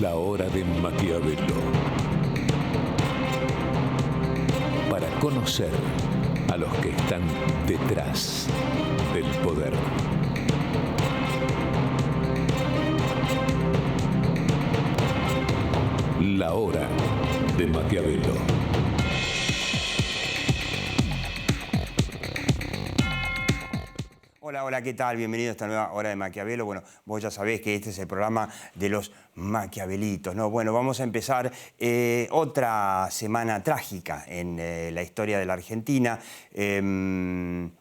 La hora de Maquiavelo. Para conocer a los que están detrás del poder. La hora de Maquiavelo. Hola, hola, ¿qué tal? Bienvenido a esta nueva hora de Maquiavelo. Bueno, vos ya sabés que este es el programa de los maquiavelitos, ¿no? Bueno, vamos a empezar otra semana trágica en la historia de la Argentina. No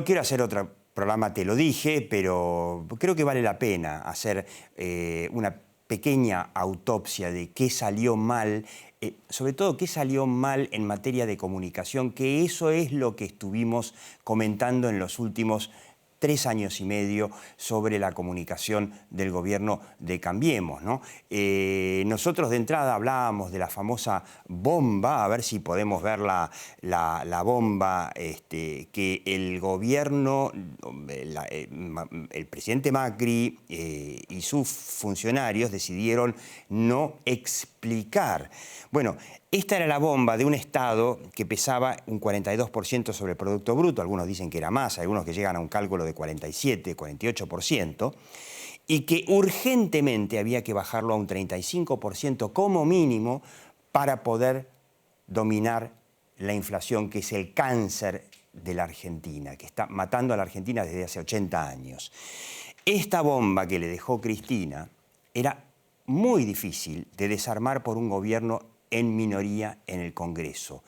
quiero hacer otro programa, te lo dije, pero creo que vale la pena hacer una pequeña autopsia de qué salió mal, sobre todo qué salió mal en materia de comunicación, que eso es lo que estuvimos comentando en los últimos 3 años y medio sobre la comunicación del gobierno de Cambiemos, ¿no? Nosotros de entrada hablábamos de la famosa bomba, a ver si podemos ver la bomba que el gobierno, el presidente Macri y sus funcionarios decidieron no explicar. Bueno, esta era la bomba de un Estado que pesaba un 42% sobre el Producto Bruto, algunos dicen que era más, algunos que llegan a un cálculo de 47, 48%, y que urgentemente había que bajarlo a un 35% como mínimo para poder dominar la inflación, que es el cáncer de la Argentina, que está matando a la Argentina desde hace 80 años. Esta bomba que le dejó Cristina era muy difícil de desarmar por un gobierno en minoría en el Congreso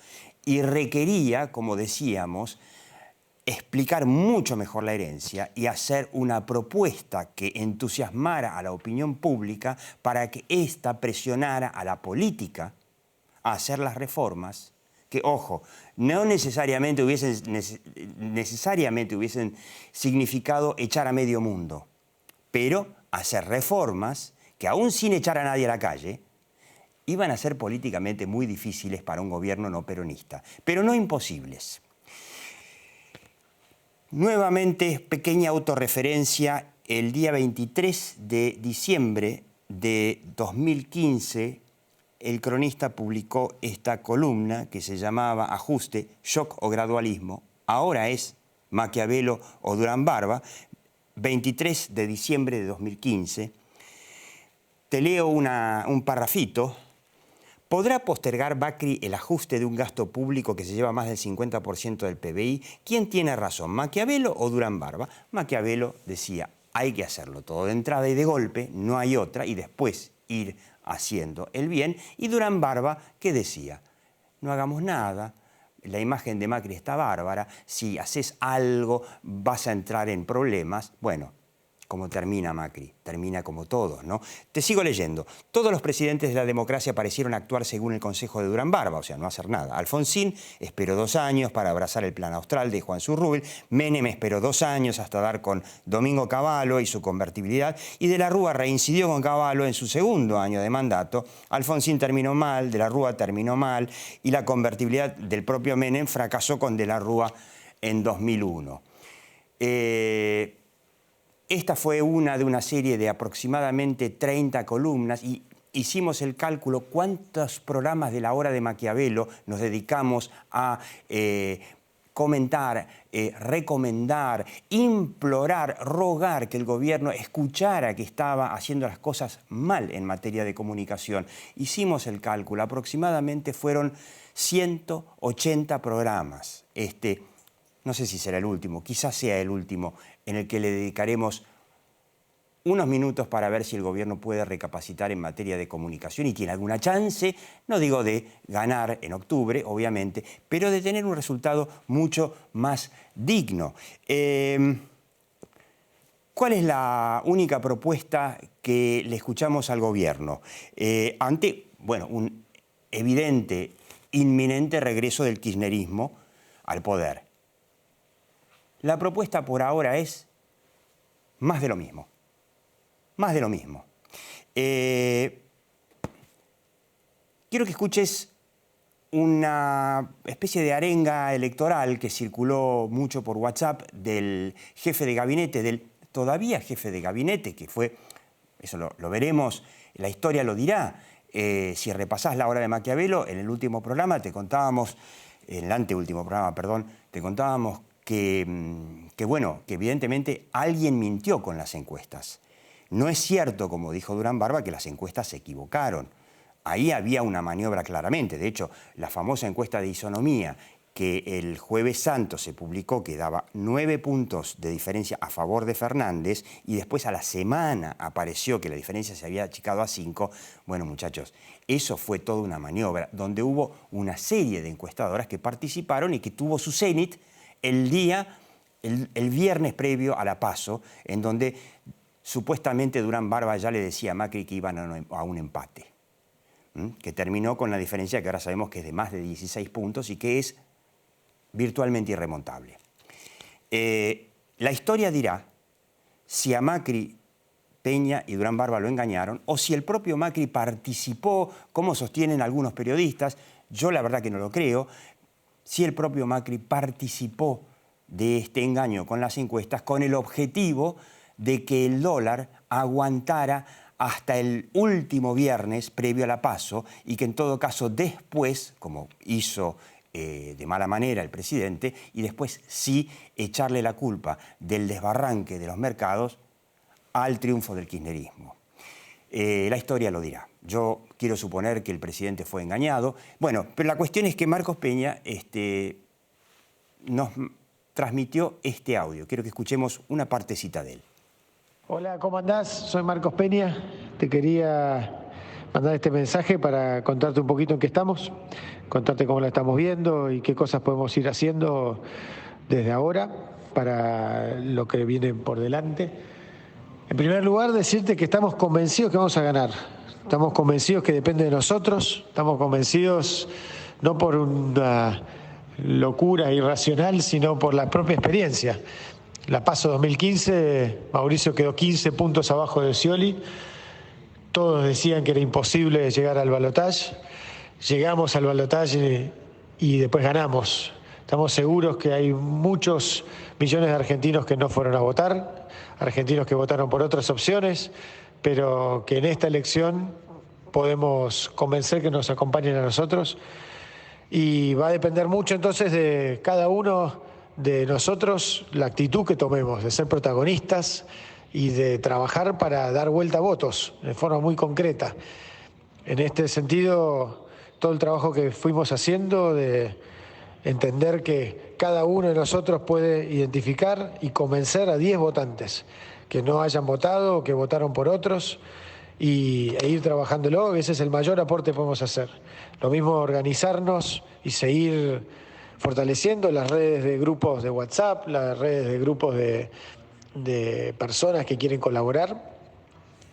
y requería, como decíamos, explicar mucho mejor la herencia y hacer una propuesta que entusiasmara a la opinión pública para que ésta presionara a la política a hacer las reformas que, ojo, no necesariamente hubiesen significado echar a medio mundo, pero hacer reformas que, aún sin echar a nadie a la calle, iban a ser políticamente muy difíciles para un gobierno no peronista, pero no imposibles. Nuevamente, pequeña autorreferencia, el día 23 de diciembre de 2015, el cronista publicó esta columna que se llamaba Ajuste, Shock o Gradualismo. Ahora es Maquiavelo o Durán Barba, 23 de diciembre de 2015. Te leo un parrafito. ¿Podrá postergar Macri el ajuste de un gasto público que se lleva más del 50% del PBI? ¿Quién tiene razón, Maquiavelo o Durán Barba? Maquiavelo decía, hay que hacerlo todo de entrada y de golpe, no hay otra, y después ir haciendo el bien. Y Durán Barba, ¿qué decía? No hagamos nada, la imagen de Macri está bárbara, si haces algo vas a entrar en problemas. Bueno, como termina Macri, termina como todos, ¿no? Te sigo leyendo. Todos los presidentes de la democracia parecieron actuar según el consejo de Durán Barba, o sea, no hacer nada. Alfonsín esperó 2 años para abrazar el plan austral de Juan Zurrubel, Menem esperó 2 años hasta dar con Domingo Cavallo y su convertibilidad, y De la Rúa reincidió con Cavallo en su segundo año de mandato. Alfonsín terminó mal, De la Rúa terminó mal, y la convertibilidad del propio Menem fracasó con De la Rúa en 2001. Esta fue una de una serie de aproximadamente 30 columnas y hicimos el cálculo cuántos programas de la hora de Maquiavelo nos dedicamos a comentar, recomendar, implorar, rogar que el gobierno escuchara que estaba haciendo las cosas mal en materia de comunicación. Hicimos el cálculo, aproximadamente fueron 180 programas. No sé si será el último, quizás sea el último, en el que le dedicaremos unos minutos para ver si el gobierno puede recapacitar en materia de comunicación y tiene alguna chance, no digo de ganar en octubre, obviamente, pero de tener un resultado mucho más digno. ¿Cuál es la única propuesta que le escuchamos al gobierno? Ante, bueno, un evidente, inminente regreso del kirchnerismo al poder. La propuesta por ahora es más de lo mismo. Más de lo mismo. Quiero que escuches una especie de arenga electoral que circuló mucho por WhatsApp del jefe de gabinete, del todavía jefe de gabinete, que fue eso lo veremos, la historia lo dirá. Si repasás la obra de Maquiavelo, en el último programa te contábamos, en el anteúltimo programa, perdón, te contábamos que evidentemente alguien mintió con las encuestas. No es cierto, como dijo Durán Barba, que las encuestas se equivocaron. Ahí había una maniobra claramente. De hecho, la famosa encuesta de Isonomía, que el Jueves Santo se publicó, que daba 9 puntos de diferencia a favor de Fernández, y después a la semana apareció que la diferencia se había achicado a 5. Bueno, muchachos, eso fue toda una maniobra, donde hubo una serie de encuestadoras que participaron y que tuvo su cenit el viernes previo a la PASO, en donde supuestamente Durán Barba ya le decía a Macri que iban a un empate, que terminó con la diferencia que ahora sabemos que es de más de 16 puntos y que es virtualmente irremontable. La historia dirá si a Macri, Peña y Durán Barba lo engañaron o si el propio Macri participó, como sostienen algunos periodistas. Yo la verdad que no lo creo. Si el propio Macri participó de este engaño con las encuestas con el objetivo de que el dólar aguantara hasta el último viernes previo a la PASO y que en todo caso después, como hizo de mala manera el presidente, y después sí echarle la culpa del desbarranque de los mercados al triunfo del kirchnerismo. La historia lo dirá. Yo quiero suponer que el presidente fue engañado. Bueno, pero la cuestión es que Marcos Peña nos transmitió este audio. Quiero que escuchemos una partecita de él. Hola, ¿cómo andás? Soy Marcos Peña. Te quería mandar este mensaje para contarte un poquito en qué estamos, contarte cómo la estamos viendo y qué cosas podemos ir haciendo desde ahora para lo que viene por delante. En primer lugar, decirte que estamos convencidos que vamos a ganar. Estamos convencidos que depende de nosotros. Estamos convencidos no por una locura irracional, sino por la propia experiencia. La PASO 2015, Mauricio quedó 15 puntos abajo de Scioli. Todos decían que era imposible llegar al balotaje. Llegamos al balotaje y después ganamos. Estamos seguros que hay muchos millones de argentinos que no fueron a votar, argentinos que votaron por otras opciones, pero que en esta elección podemos convencer que nos acompañen a nosotros. Y va a depender mucho entonces de cada uno de nosotros la actitud que tomemos, de ser protagonistas y de trabajar para dar vuelta a votos de forma muy concreta. En este sentido, todo el trabajo que fuimos haciendo de entender que cada uno de nosotros puede identificar y convencer a 10 votantes que no hayan votado o que votaron por otros e ir trabajándolo, ese es el mayor aporte que podemos hacer. Lo mismo organizarnos y seguir fortaleciendo las redes de grupos de WhatsApp, las redes de grupos de personas que quieren colaborar.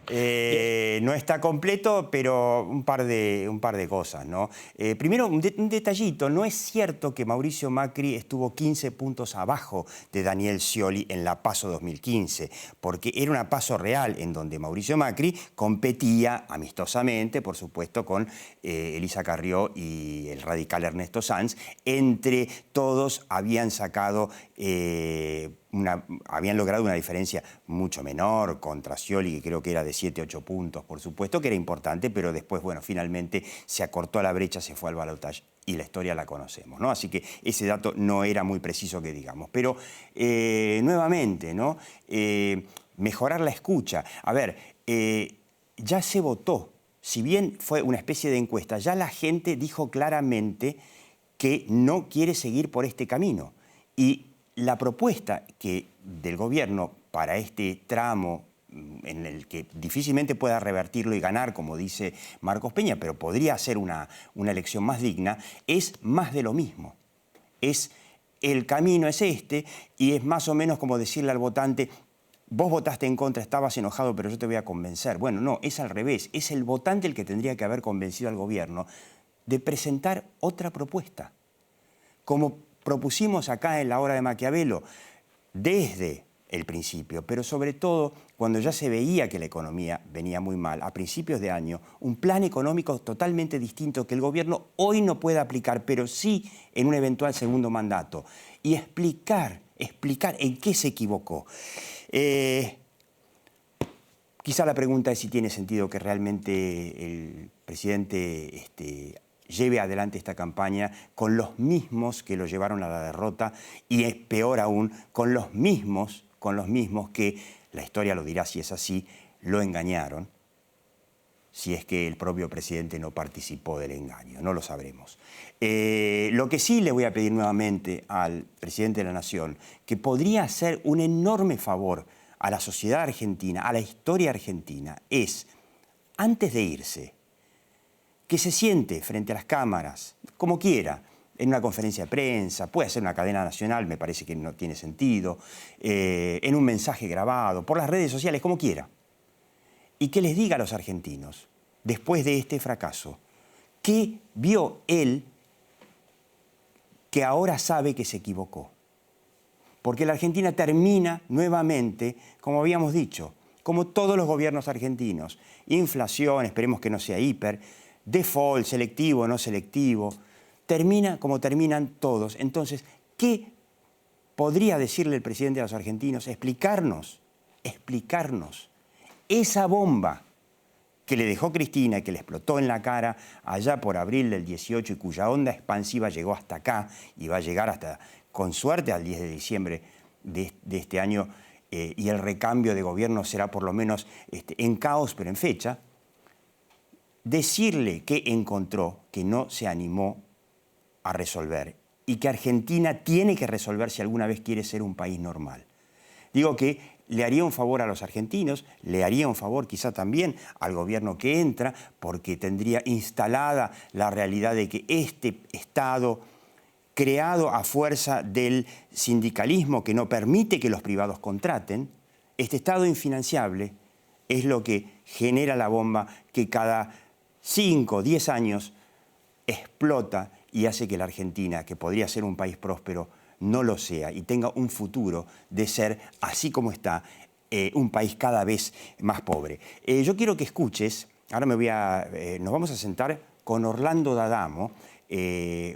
No está completo, pero un par de cosas, ¿no? Primero, un detallito. No es cierto que Mauricio Macri estuvo 15 puntos abajo de Daniel Scioli en la PASO 2015, porque era una PASO real en donde Mauricio Macri competía amistosamente, por supuesto, con Elisa Carrió y el radical Ernesto Sanz. Entre todos habían sacado... habían logrado una diferencia mucho menor contra Scioli, que creo que era de 7-8 puntos, por supuesto, que era importante, pero después, bueno, finalmente se acortó la brecha, se fue al balotaje y la historia la conocemos, ¿no? Así que ese dato no era muy preciso que digamos. Pero, nuevamente, ¿no? Mejorar la escucha. A ver, ya se votó. Si bien fue una especie de encuesta, ya la gente dijo claramente que no quiere seguir por este camino. Y la propuesta del gobierno para este tramo en el que difícilmente pueda revertirlo y ganar, como dice Marcos Peña, pero podría ser una elección más digna, es más de lo mismo. El camino es este y es más o menos como decirle al votante: vos votaste en contra, estabas enojado, pero yo te voy a convencer. Bueno, no, es al revés. Es el votante el que tendría que haber convencido al gobierno de presentar otra propuesta. Como propusimos acá en la obra de Maquiavelo, desde el principio, pero sobre todo cuando ya se veía que la economía venía muy mal, a principios de año, un plan económico totalmente distinto que el gobierno hoy no puede aplicar, pero sí en un eventual segundo mandato, y explicar en qué se equivocó. Quizá la pregunta es si tiene sentido que realmente el presidente lleve adelante esta campaña con los mismos que lo llevaron a la derrota y, es peor aún, con los mismos que, la historia lo dirá si es así, lo engañaron, si es que el propio presidente no participó del engaño, no lo sabremos. Lo que sí le voy a pedir nuevamente al presidente de la Nación, que podría hacer un enorme favor a la sociedad argentina, a la historia argentina, es, antes de irse, que se siente frente a las cámaras, como quiera, en una conferencia de prensa, puede ser una cadena nacional, me parece que no tiene sentido, en un mensaje grabado, por las redes sociales, como quiera, y que les diga a los argentinos, después de este fracaso, qué vio él que ahora sabe que se equivocó. Porque la Argentina termina nuevamente, como habíamos dicho, como todos los gobiernos argentinos, inflación, esperemos que no sea hiper, default, selectivo, no selectivo, termina como terminan todos. Entonces, ¿qué podría decirle el presidente a los argentinos? Explicarnos esa bomba que le dejó Cristina y que le explotó en la cara allá por abril del 18 y cuya onda expansiva llegó hasta acá y va a llegar hasta, con suerte, al 10 de diciembre de este año, y el recambio de gobierno será por lo menos en caos, pero en fecha. Decirle que encontró, que no se animó a resolver y que Argentina tiene que resolver si alguna vez quiere ser un país normal. Digo que le haría un favor a los argentinos, le haría un favor quizá también al gobierno que entra, porque tendría instalada la realidad de que este Estado, creado a fuerza del sindicalismo que no permite que los privados contraten, este Estado infinanciable es lo que genera la bomba que cada 5 o 10 años explota y hace que la Argentina, que podría ser un país próspero, no lo sea y tenga un futuro de ser, así como está, un país cada vez más pobre. Yo quiero que escuches, ahora nos vamos a sentar con Orlando D'Adamo,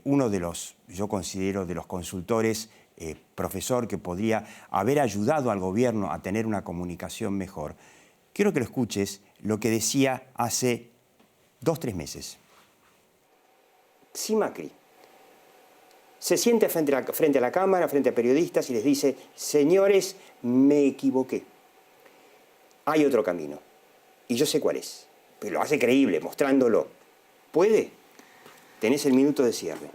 uno de los, yo considero, de los consultores, profesor que podría haber ayudado al gobierno a tener una comunicación mejor. Quiero que lo escuches lo que decía hace 2-3 meses. Si Macri se siente frente a la cámara, frente a periodistas y les dice: señores, me equivoqué. Hay otro camino. Y yo sé cuál es. Pero lo hace creíble, mostrándolo. ¿Puede? Tenés el minuto de cierre.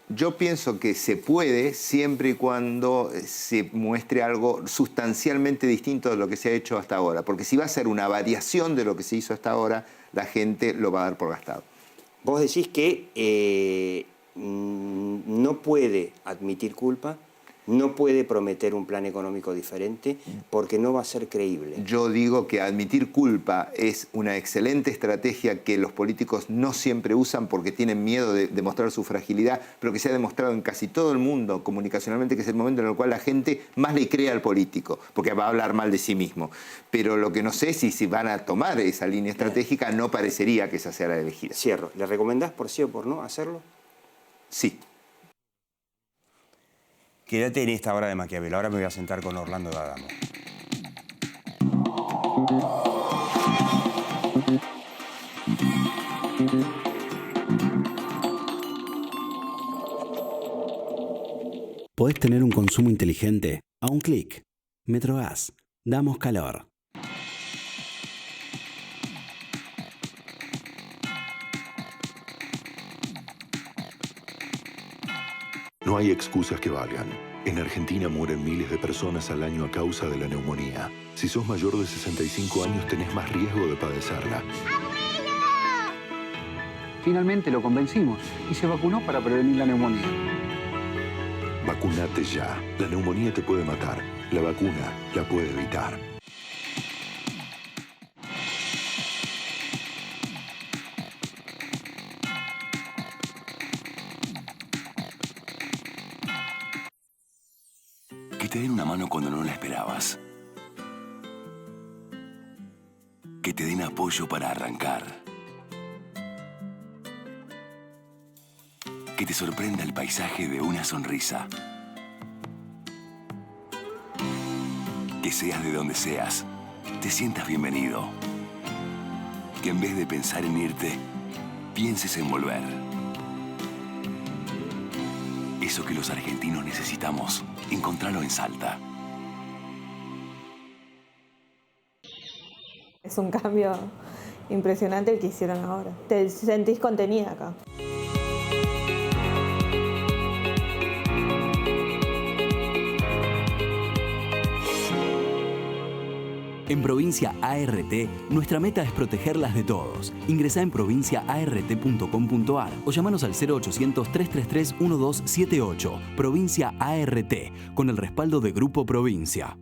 Yo pienso que se puede siempre y cuando se muestre algo sustancialmente distinto de lo que se ha hecho hasta ahora. Porque si va a ser una variación de lo que se hizo hasta ahora, la gente lo va a dar por gastado. Vos decís que no puede admitir culpa, no puede prometer un plan económico diferente porque no va a ser creíble. Yo digo que admitir culpa es una excelente estrategia que los políticos no siempre usan porque tienen miedo de demostrar su fragilidad, pero que se ha demostrado en casi todo el mundo comunicacionalmente que es el momento en el cual la gente más le cree al político, porque va a hablar mal de sí mismo. Pero lo que no sé es si van a tomar esa línea estratégica, no parecería que esa sea la elegida. Cierro. ¿Le recomendás por sí o por no hacerlo? Sí. Quédate en esta hora de Maquiavelo. Ahora me voy a sentar con Orlando D'Adamo. Podés tener un consumo inteligente a un clic. Metrogas. Damos calor. No hay excusas que valgan. En Argentina mueren miles de personas al año a causa de la neumonía. Si sos mayor de 65 años tenés más riesgo de padecerla. Finalmente lo convencimos y se vacunó para prevenir la neumonía. Vacunate ya. La neumonía te puede matar. La vacuna la puede evitar. Que te den una mano cuando no la esperabas. Que te den apoyo para arrancar. Que te sorprenda el paisaje de una sonrisa. Que seas de donde seas. te sientas bienvenido. Que en vez de pensar en irte, pienses en volver. Eso que los argentinos necesitamos, encontralo en Salta. Es un cambio impresionante el que hicieron ahora. Te sentís contenida acá. En Provincia ART, nuestra meta es protegerlas de todos. Ingresá en provinciaart.com.ar o llamanos al 0800-333-1278. Provincia ART, con el respaldo de Grupo Provincia.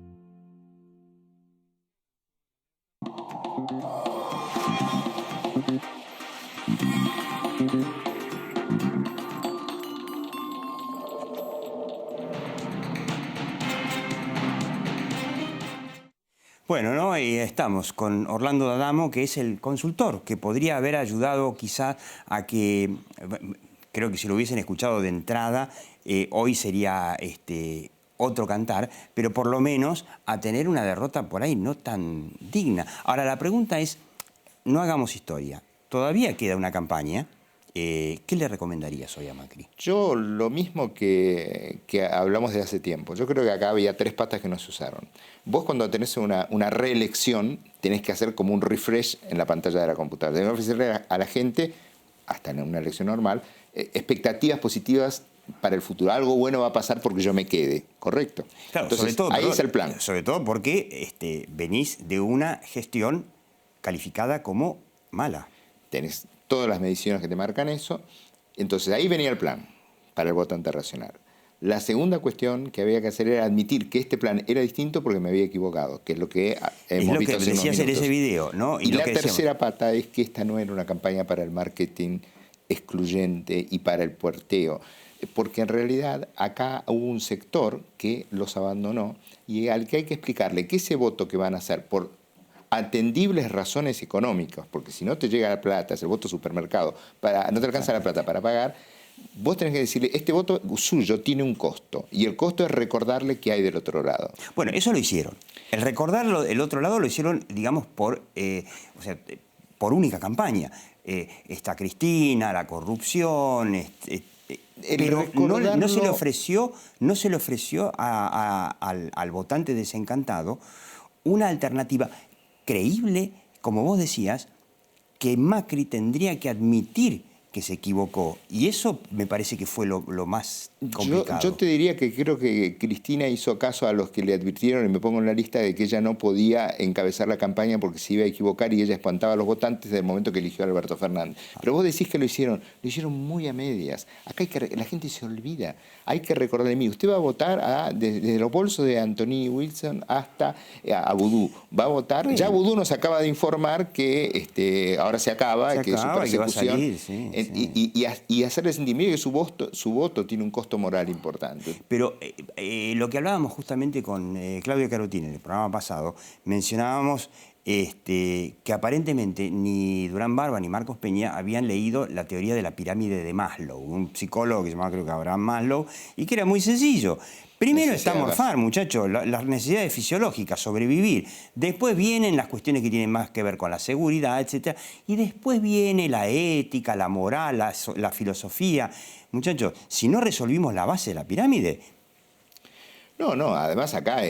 Bueno, ¿no? Y estamos con Orlando D'Adamo, que es el consultor, que podría haber ayudado quizás a que, creo que si lo hubiesen escuchado de entrada, hoy sería otro cantar, pero por lo menos a tener una derrota por ahí no tan digna. Ahora, la pregunta es, no hagamos historia, todavía queda una campaña. ¿Qué le recomendarías hoy a Macri? Yo lo mismo que hablamos de hace tiempo. Yo creo que acá había 3 patas que no se usaron. Vos cuando tenés una reelección tenés que hacer como un refresh en la pantalla de la computadora. Tenés que ofrecerle a la gente, hasta en una elección normal, expectativas positivas para el futuro. Algo bueno va a pasar porque yo me quede, ¿correcto? Claro, entonces, sobre todo, ahí es el plan. Sobre todo porque venís de una gestión calificada como mala. Tenés todas las mediciones que te marcan eso. Entonces ahí venía el plan para el votante racional. La segunda cuestión que había que hacer era admitir que este plan era distinto porque me había equivocado, que es lo que hemos visto hace unos decías en minutos. ese video, ¿no? Y la tercera pata es que esta no era una campaña para el marketing excluyente y para el puerteo, porque en realidad acá hubo un sector que los abandonó y al que hay que explicarle que ese voto que van a hacer por atendibles razones económicas, porque si no te llega la plata, es el voto supermercado, no te alcanza la plata para pagar, vos tenés que decirle, este voto suyo tiene un costo, y el costo es recordarle qué hay del otro lado. Bueno, eso lo hicieron. El recordarlo del otro lado lo hicieron, digamos, por única campaña. Está Cristina, la corrupción, pero no se le ofreció al votante desencantado una alternativa creíble, como vos decías, que Macri tendría que admitir que se equivocó. Y eso me parece que fue lo más complicado. Yo te diría que creo que Cristina hizo caso a los que le advirtieron, y me pongo en la lista, de que ella no podía encabezar la campaña porque se iba a equivocar y ella espantaba a los votantes desde el momento que eligió a Alberto Fernández. Pero vos decís que lo hicieron muy a medias. Acá la gente se olvida. Hay que recordarle, mire, usted va a votar desde los bolsos de Anthony Wilson hasta a Vudú. Va a votar, sí. Ya Vudú nos acaba de informar que ahora se acaba, que su persecución... Y hacerle sentir, mire que su voto tiene un costo moral importante. Pero lo que hablábamos justamente con Claudio Carotini en el programa pasado, mencionábamos que aparentemente ni Durán Barba ni Marcos Peña habían leído la teoría de la pirámide de Maslow, un psicólogo que se llamaba, creo que Abraham Maslow, y que era muy sencillo. Primero está morfar, muchachos, las necesidades fisiológicas, sobrevivir. Después vienen las cuestiones que tienen más que ver con la seguridad, etc. Y después viene la ética, la moral, la filosofía. Muchachos, si no resolvimos la base de la pirámide... No, además acá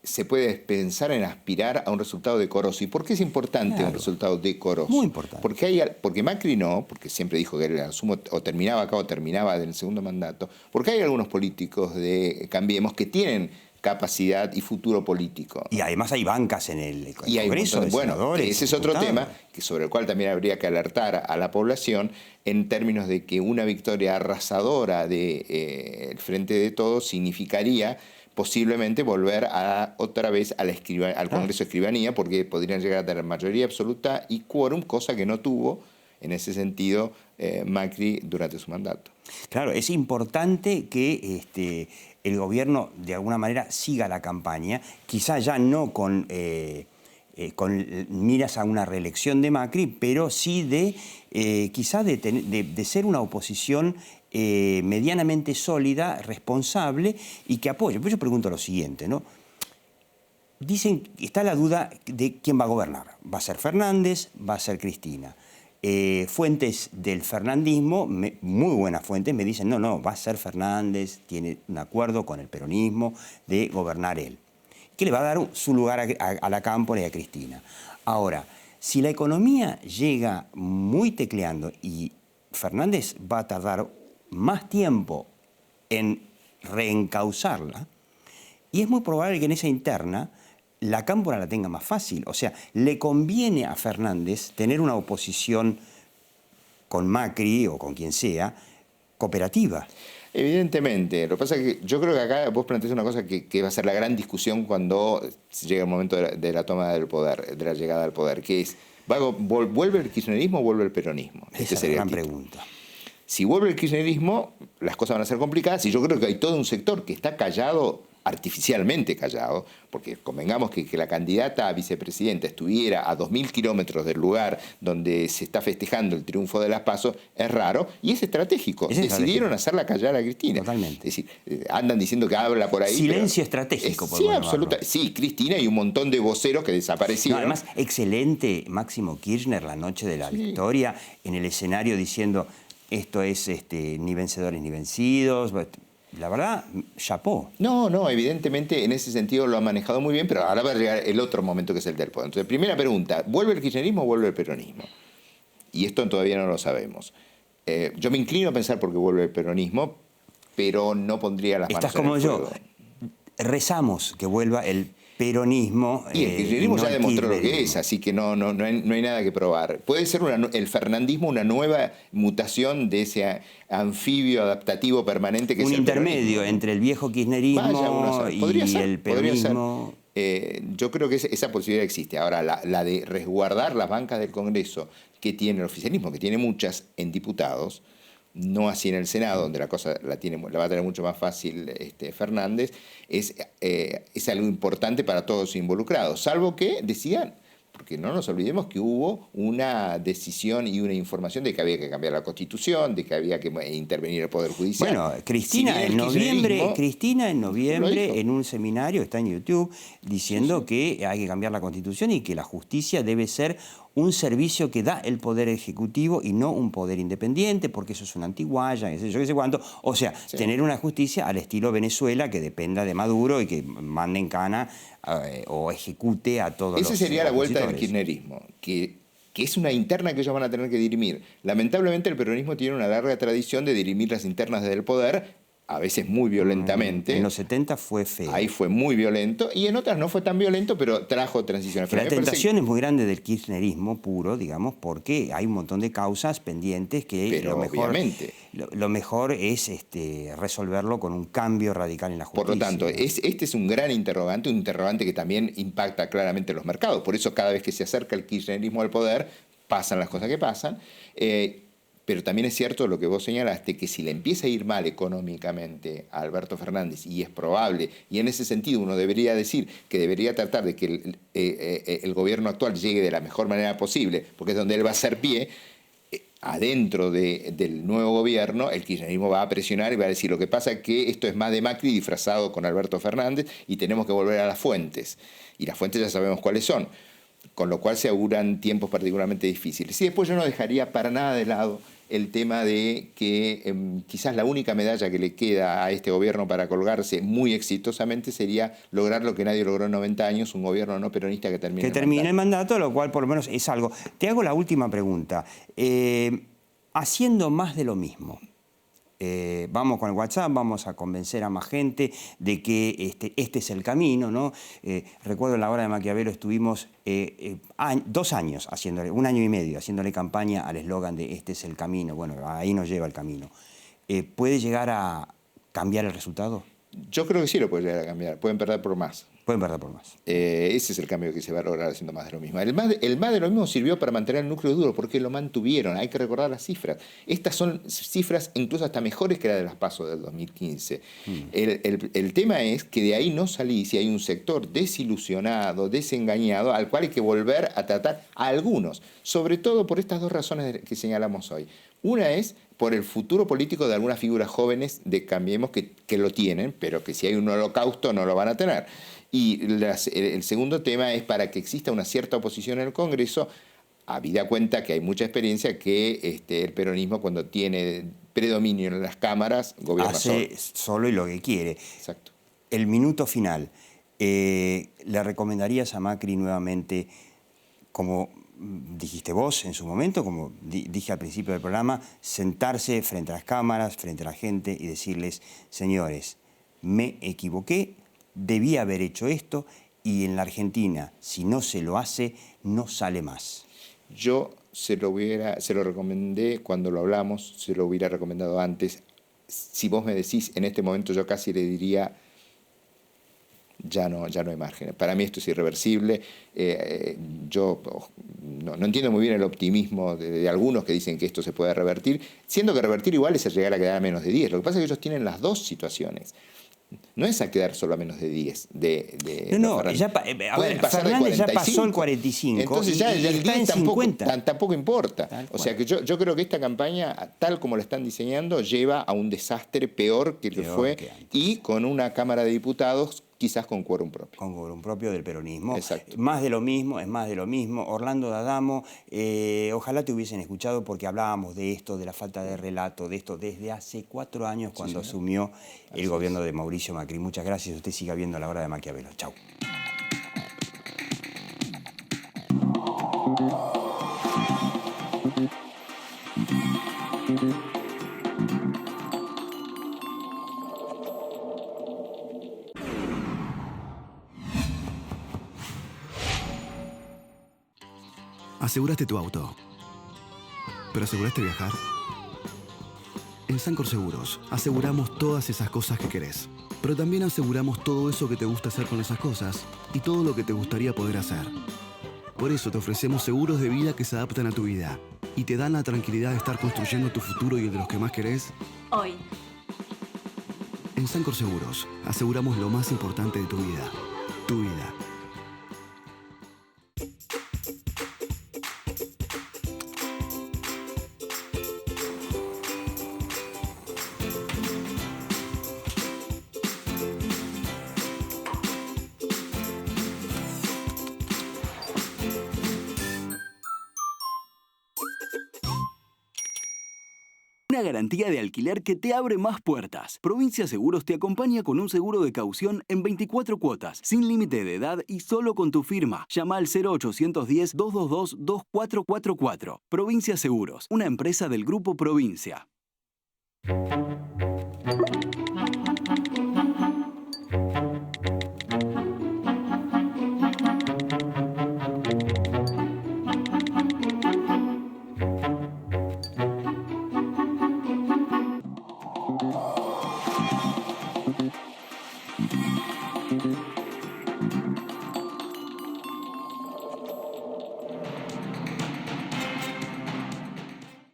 se puede pensar en aspirar a un resultado decoroso. ¿Y por qué es importante un resultado decoroso? Muy importante. Porque Macri no, porque siempre dijo que era o terminaba acá o terminaba en el segundo mandato, porque hay algunos políticos de Cambiemos que tienen capacidad y futuro político. Y además hay bancas en el y Congreso, hay senadores, ese es otro tema sobre el cual también habría que alertar a la población en términos de que una victoria arrasadora del Frente de Todos significaría posiblemente volver otra vez al Congreso de Escribanía, porque podrían llegar a tener mayoría absoluta y quórum, cosa que no tuvo en ese sentido Macri durante su mandato. Claro, es importante que el gobierno de alguna manera siga la campaña, quizá ya no con miras a una reelección de Macri, pero sí quizá de ser una oposición medianamente sólida, responsable y que apoye. Pues yo pregunto lo siguiente, ¿no? dicen, está la duda de quién va a gobernar. ¿Va a ser Fernández? ¿Va a ser Cristina? Fuentes del fernandismo, muy buenas fuentes, me dicen, no, va a ser Fernández, tiene un acuerdo con el peronismo de gobernar él, que le va a dar su lugar a la Cámpora y a Cristina. Ahora, si la economía llega muy tecleando y Fernández va a tardar más tiempo en reencauzarla, y es muy probable que en esa interna la Cámpora la tenga más fácil. O sea, le conviene a Fernández tener una oposición con Macri o con quien sea, cooperativa. Evidentemente. Lo que pasa es que yo creo que acá vos planteás una cosa que va a ser la gran discusión cuando llegue el momento de la toma del poder, de la llegada al poder, que es, ¿vuelve el kirchnerismo o vuelve el peronismo? Esa es la gran pregunta. Si vuelve el kirchnerismo, las cosas van a ser complicadas, y yo creo que hay todo un sector que está callado, artificialmente callado, porque convengamos que la candidata a vicepresidenta estuviera a 2.000 kilómetros del lugar donde se está festejando el triunfo de las PASO, es raro y es estratégico. Decidieron hacerla callar a Cristina. Totalmente. Es decir, andan diciendo que habla por ahí. Silencio estratégico. Sí, absolutamente. Sí, Cristina y un montón de voceros que desaparecieron. No, además, excelente Máximo Kirchner la noche de la victoria en el escenario diciendo esto es ni vencedores ni vencidos. La verdad, chapó. No, evidentemente en ese sentido lo ha manejado muy bien, pero ahora va a llegar el otro momento que es el del poder. Entonces, primera pregunta, ¿vuelve el kirchnerismo o vuelve el peronismo? Y esto todavía no lo sabemos. Yo me inclino a pensar porque vuelve el peronismo, pero no pondría las manos en el fuego. Estás como yo. Rezamos que vuelva el peronismo. Y el kirchnerismo ya demostró lo que es, así que no hay nada que probar. Puede ser el fernandismo una nueva mutación de ese anfibio adaptativo permanente que es el intermedio entre el viejo kirchnerismo y el peronismo. Yo creo que esa posibilidad existe. Ahora, la de resguardar las bancas del Congreso que tiene el oficialismo, que tiene muchas en diputados, no así en el Senado, donde la cosa la va a tener mucho más fácil Fernández, es algo importante para todos los involucrados, salvo que decían, porque no nos olvidemos que hubo una decisión y una información de que había que cambiar la Constitución, de que había que intervenir el Poder Judicial. Bueno, Cristina en noviembre en un seminario, está en YouTube, diciendo que hay que cambiar la Constitución y que la justicia debe ser un servicio que da el Poder Ejecutivo y no un poder independiente, porque eso es una antiguaya, qué sé cuánto. O sea, tener una justicia al estilo Venezuela que dependa de Maduro y que mande en cana o ejecute a todos los. Esa sería la vuelta del kirchnerismo, que es una interna que ellos van a tener que dirimir. Lamentablemente el peronismo tiene una larga tradición de dirimir las internas del poder, a veces muy violentamente. En los 70 fue feo. Ahí fue muy violento, y en otras no fue tan violento, pero trajo transiciones. La tentación es muy grande del kirchnerismo puro, digamos, porque hay un montón de causas pendientes que lo mejor es resolverlo con un cambio radical en la justicia. Por lo tanto, este es un gran interrogante, un interrogante que también impacta claramente los mercados. Por eso cada vez que se acerca el kirchnerismo al poder, pasan las cosas que pasan. Pero también es cierto lo que vos señalaste, que si le empieza a ir mal económicamente a Alberto Fernández, y es probable, y en ese sentido uno debería decir que debería tratar de que el gobierno actual llegue de la mejor manera posible, porque es donde él va a hacer pie, adentro del nuevo gobierno, el kirchnerismo va a presionar y va a decir, lo que pasa es que esto es más de Macri disfrazado con Alberto Fernández y tenemos que volver a las fuentes. Y las fuentes ya sabemos cuáles son, con lo cual se auguran tiempos particularmente difíciles. Y después yo no dejaría para nada de lado el tema de que quizás la única medalla que le queda a este gobierno para colgarse muy exitosamente sería lograr lo que nadie logró en 90 años, un gobierno no peronista que termine el mandato, lo cual por lo menos es algo. Te hago la última pregunta. Haciendo más de lo mismo, vamos con el WhatsApp, vamos a convencer a más gente de que este es el camino, ¿no? Recuerdo en la hora de Maquiavelo estuvimos 2 años haciéndole, 1 año y medio, haciéndole campaña al eslogan de este es el camino. Bueno, ahí nos lleva el camino. ¿Puede llegar a cambiar el resultado? Yo creo que sí lo puede llegar a cambiar. Pueden perder por más. Pueden perder por más. Ese es el cambio que se va a lograr haciendo más de lo mismo. El más de lo mismo sirvió para mantener el núcleo duro, porque lo mantuvieron. Hay que recordar las cifras. Estas son cifras incluso hasta mejores que las de las PASO del 2015. El tema es que de ahí no salís y hay un sector desilusionado, desengañado, al cual hay que volver a tratar a algunos. Sobre todo por estas 2 razones que señalamos hoy. Una es por el futuro político de algunas figuras jóvenes de Cambiemos que lo tienen, pero que si hay un holocausto no lo van a tener. Y el segundo tema es para que exista una cierta oposición en el Congreso, habida cuenta que hay mucha experiencia que el peronismo, cuando tiene predominio en las cámaras, gobierna hace solo y lo que quiere. Exacto. El minuto final. ¿Le recomendarías a Macri nuevamente, como dijiste vos en su momento, como dije al principio del programa, sentarse frente a las cámaras, frente a la gente y decirles, señores, me equivoqué, debí haber hecho esto y en la Argentina, si no se lo hace, no sale más? Yo se lo recomendé cuando lo hablamos, se lo hubiera recomendado antes. Si vos me decís, en este momento yo casi le diría, ya no hay margen. Para mí esto es irreversible. Yo no entiendo muy bien el optimismo de algunos que dicen que esto se puede revertir, siendo que revertir igual es llegar a quedar a menos de 10. Lo que pasa es que ellos tienen las dos situaciones. No es a quedar solo a menos de 10. Fernández ya pasó el 45. Entonces ya el 10 tampoco importa. O sea que yo creo que esta campaña, tal como la están diseñando, lleva a un desastre peor que el que fue, y con una Cámara de Diputados quizás con quórum propio. Con quórum propio del peronismo. Exacto. Más de lo mismo, es más de lo mismo. Orlando D'Adamo, ojalá te hubiesen escuchado porque hablábamos de esto, de la falta de relato, de esto desde hace 4 años cuando asumió el gobierno de Mauricio Macri. Muchas gracias. Usted siga viendo La Hora de Maquiavelo. Chau. Aseguraste tu auto, pero ¿aseguraste viajar? En Sancor Seguros aseguramos todas esas cosas que querés, pero también aseguramos todo eso que te gusta hacer con esas cosas y todo lo que te gustaría poder hacer. Por eso te ofrecemos seguros de vida que se adaptan a tu vida y te dan la tranquilidad de estar construyendo tu futuro y el de los que más querés hoy. En Sancor Seguros aseguramos lo más importante de tu vida, tu vida. Una garantía de alquiler que te abre más puertas. Provincia Seguros te acompaña con un seguro de caución en 24 cuotas, sin límite de edad y solo con tu firma. Llama al 0810-222-2444. Provincia Seguros, una empresa del Grupo Provincia.